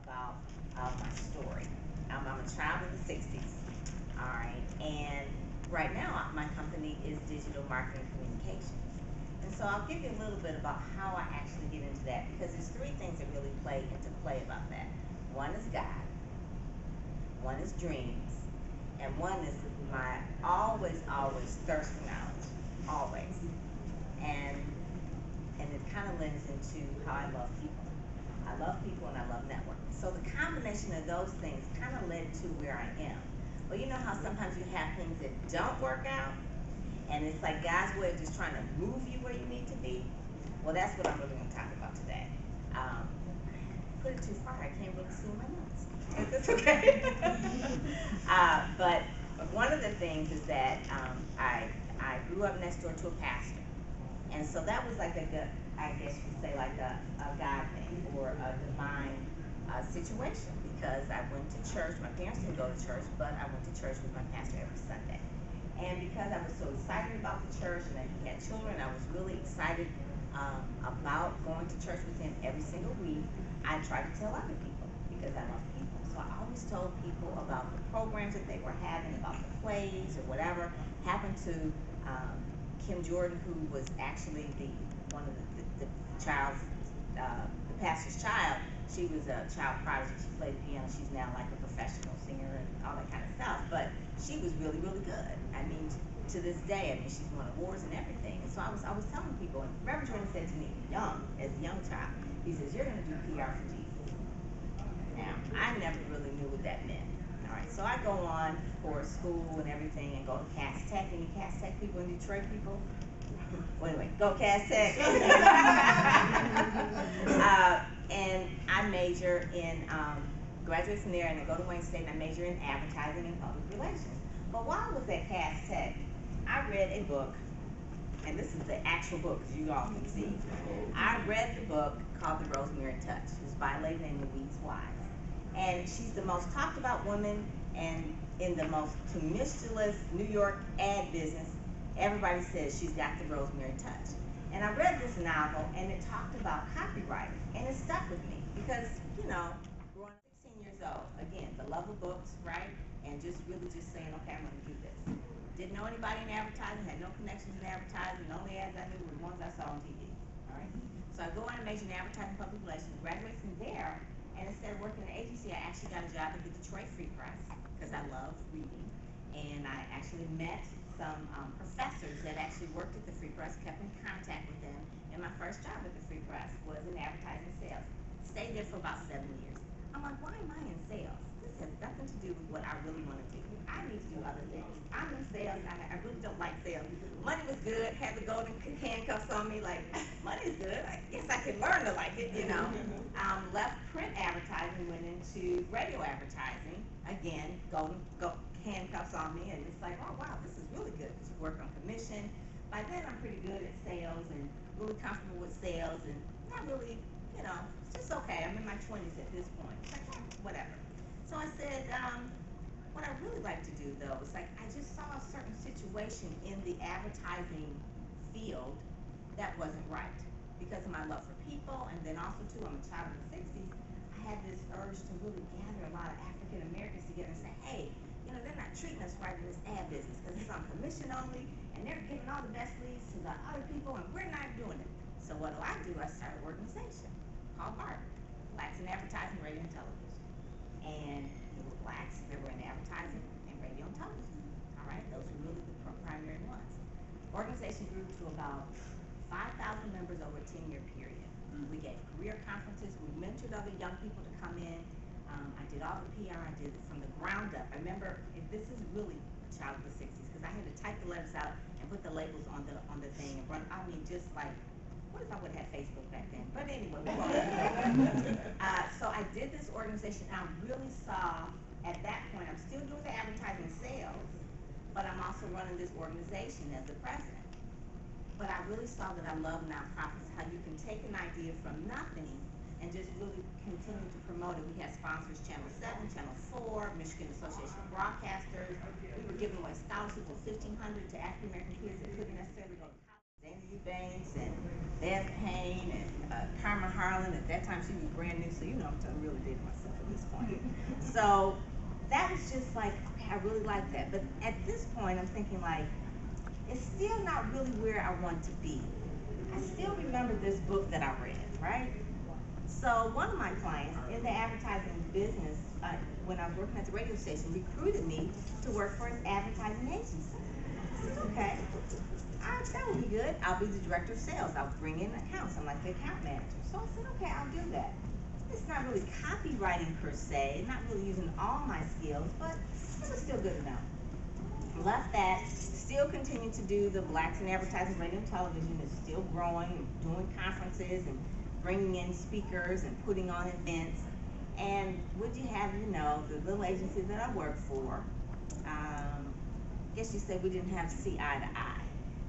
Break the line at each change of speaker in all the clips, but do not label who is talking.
about my story. I'm a child of the 60s, all right, and right now my company is digital marketing communications. And so I'll give you a little bit about how I actually get into that because there's three things that really play into play about that. One is God, one is dreams, and one is my always thirst for knowledge, always. And and it kind of lends into how I love people. I love people and I love networking. So the combination of those things kind of led to where I am. But you know how sometimes you have things that don't work out, and it's like God's way of just trying to move you where you need to be. Well, that's what I'm really going to talk about today. Put it too far, I can't really see my notes. Is this okay? But one of the things is that I grew up next door to a pastor. And so that was like a good, I guess you'd say like a God thing or a divine situation because I went to church. My parents didn't go to church, but I went to church with my pastor every Sunday. And because I was so excited about the church and that he had children, I was really excited about going to church with him every single week. I tried to tell other people because I love people. So I always told people about the programs that they were having, about the plays or whatever. Happened to Kim Jordan, who was actually one of the child's, the pastor's child. She was a child prodigy. She played piano. She's now like a professional singer and all that kind of stuff. But she was really, really good. I mean, to this day, I mean, she's won awards and everything. And so I was telling people, and Reverend Jordan said to me, as a young child, he says, "You're going to do PR for Jesus." Now, I never really knew what that meant. All right, so I go on for school and everything and go to Cass Tech. Any Cass Tech people in Detroit people? Well, anyway, go Cass Tech. And I major in, graduate from there, and I go to Wayne State and I major in advertising and public relations. But while I was at Cass Tech, I read a book, and this is the actual book, as you all can see. I read the book called The Rosemary Touch. It was by a lady named Louise Wise. And she's the most talked about woman, and in the most tumultuous New York ad business, everybody says she's got the Rosemary touch. And I read this novel, and it talked about copywriting, and it stuck with me because, you know, growing up 16 years old, again, the love of books, right? And just really just saying, okay, I'm going to do this. Didn't know anybody in advertising, had no connections in advertising. The only ads I knew were the ones I saw on TV. All right. So I go on and major in advertising public relations, graduate from there, and instead of working in an agency, I actually got a job at the Detroit Free Press because I love reading. And I actually met some professors that actually worked at the Free Press, kept in contact with them. And my first job at the Free Press was in advertising sales. Stayed there for about 7 years. I'm like, why am I in sales? This has nothing to do with what I really want to do. I need to do other things. I'm in sales. I really don't like sales. Money was good. Had the golden handcuffs on me. Like, money's good. I guess I can learn to like it, you know. Left print advertising, went into radio advertising. Again, golden handcuffs on me, and it's like, oh wow, this is really good. You work on commission. By then, I'm pretty good at sales and really comfortable with sales, and not really, you know, it's just okay. I'm in my 20s at this point. It's like, whatever. So I said, what I really like to do though is like I just saw a certain situation in the advertising field that wasn't right because of my love for people, and then also too, I'm a child of the 60s. I had this urge to really gather a lot of African Americans together and say, hey, you know, they're not treating us right in this ad business because it's on commission only, and they're giving all the best leads to the other people, and we're not doing it. So what do? I started an organization called BART, Blacks in Advertising, Radio, and Television. And it was blacks that were in advertising and radio and television. All right, those were really the primary ones. Organization grew to about 5,000 members over a 10-year period. We gave career conferences. We mentored other young people to come in. I did all the PR. I did it from the ground up. I remember, this is really a child of the 60s because I had to type the letters out and put the labels on the thing and run. I mean, just like, what if I would have had Facebook back then? But anyway, we won't. So I did this organization. I really saw at that point, I'm still doing the advertising sales, but I'm also running this organization as the president. But I really saw that I love nonprofits, how you can take an idea from nothing and just really continue to promote it. We had sponsors, Channel 7, Channel 4, Michigan Association of Broadcasters. We were giving away scholarships of $1,500 to African American kids that couldn't necessarily go to college. Daisy Banks and Beth Payne and Carmen Harlan. At that time, she was brand new, so I'm really dating myself at this point. So that was just like, okay, I really like that. But at this point, I'm thinking like, it's still not really where I want to be. I still remember this book that I read, right? So one of my clients in the advertising business, when I was working at the radio station, recruited me to work for his advertising agency. I said, okay, that would be good. I'll be the director of sales. I'll bring in accounts. I'm like the account manager. So I said, okay, I'll do that. It's not really copywriting per se, not really using all my skills, but it was still good enough. Left that, still continued to do the Blacks in Advertising, Radio and Television. Is still growing, doing conferences and bringing in speakers and putting on events. And would you have, the little agency that I worked for, I guess you say we didn't have to see eye to eye.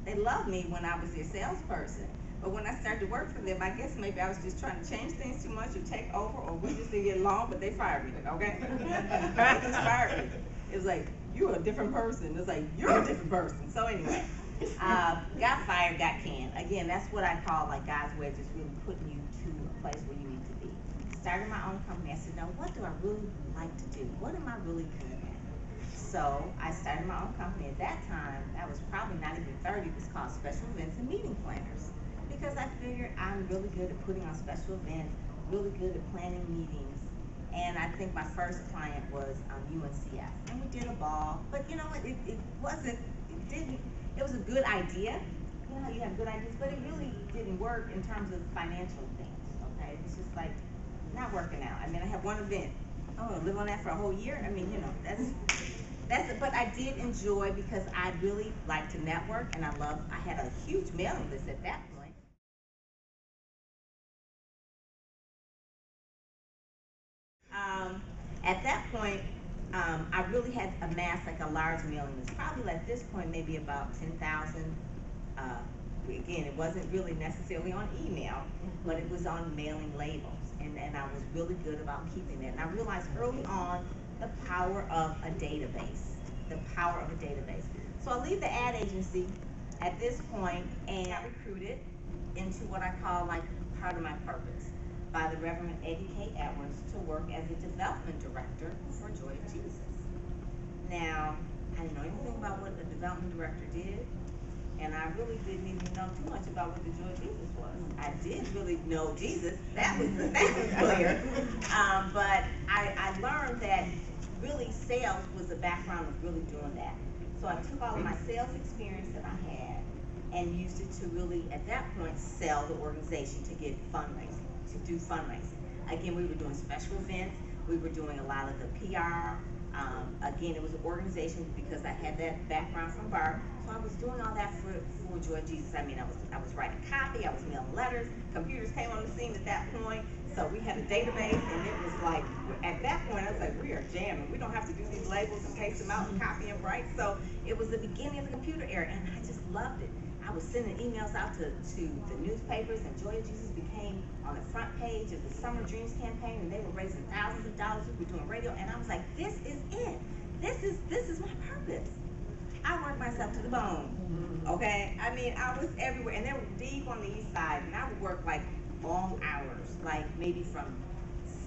They loved me when I was their salesperson, but when I started to work for them, I guess maybe I was just trying to change things too much or take over, or we just didn't get along, but they fired me, okay? They just fired me. It was like, you're a different person. It's like, you're a different person. So anyway, got fired, got canned. Again, that's what I call like God's way of just really putting you to a place where you need to be. Started my own company. I said, now what do I really like to do? What am I really good at? So I started my own company. At that time, that was probably not even 30. It was called Special Events and Meeting Planners, because I figured I'm really good at putting on special events, really good at planning meetings. And I think my first client was UNCF, and we did a ball. But you know what? It was a good idea. You know how you have good ideas, but it really didn't work in terms of financial things. Okay, it was just like not working out. I mean, I had one event. Oh, live on that for a whole year. I mean, that's it. But I did enjoy, because I really like to network, and I had a huge mailing list at that point. At that point, I really had amassed like a large mailing list. Probably at this point, maybe about 10,000. Again, it wasn't really necessarily on email, but it was on mailing labels, and I was really good about keeping that. And I realized early on the power of a database. The power of a database. So I leave the ad agency at this point, and I recruited into what I call like part of my purpose by the Reverend Eddie K. Edwards to work as a development director for Joy of Jesus. Now, I didn't know anything about what a development director did, and I really didn't even know too much about what the Joy of Jesus was. I did really know Jesus, that was clear, but I learned that really sales was the background of really doing that. So I took all of my sales experience that I had and used it to really, at that point, sell the organization to get fundraising, to do fundraising. Again, we were doing special events. We were doing a lot of the PR. Again, it was an organization because I had that background from Bart. So I was doing all that for Joy of Jesus. I mean, I was writing copy. I was mailing letters. Computers came on the scene at that point. So we had a database, and it was like, at that point, I was like, we are jamming. We don't have to do these labels and paste them out and copy and write. So it was the beginning of the computer era, and I just loved it. I was sending emails out to the newspapers, and Joy of Jesus became on the front page of the Summer Dreams campaign, and they were raising thousands of dollars. We were doing radio, and I was like, this is it. This is my purpose. I worked myself to the bone, okay? I mean, I was everywhere, and they were deep on the east side, and I would work like long hours, like maybe from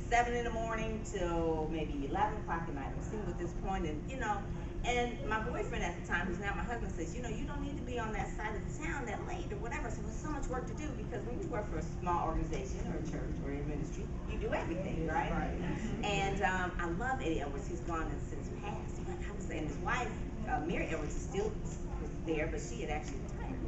7 in the morning till maybe 11 o'clock at night. I'm single at this point, and my boyfriend at the time, who's now my husband, says, you don't need to be on that side of the town that late or whatever. So there's so much work to do, because when you work for a small organization or a church or a ministry, you do everything, right? And I love Eddie Edwards. He's gone and since passed. But I was saying his wife, Mary Edwards, is still was there, but she had actually retired.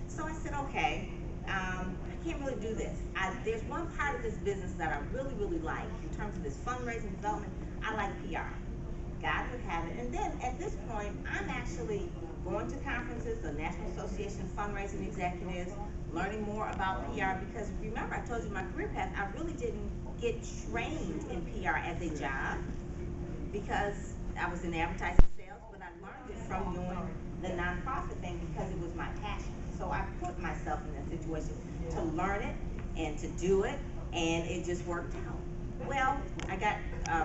So I said, okay, I can't really do this. There's one part of this business that I really, really like in terms of this fundraising development. I like PR. God would have it. And then at this point, I'm actually going to conferences, the National Association of Fundraising Executives, learning more about PR, because remember, I told you my career path, I really didn't get trained in PR as a job because I was in advertising sales, but I learned it from doing the nonprofit thing because it was my passion. So I put myself in that situation to learn it and to do it, and it just worked out. Well, I got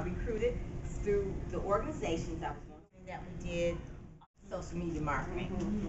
recruited through the organizations I was going to, that we did social media marketing.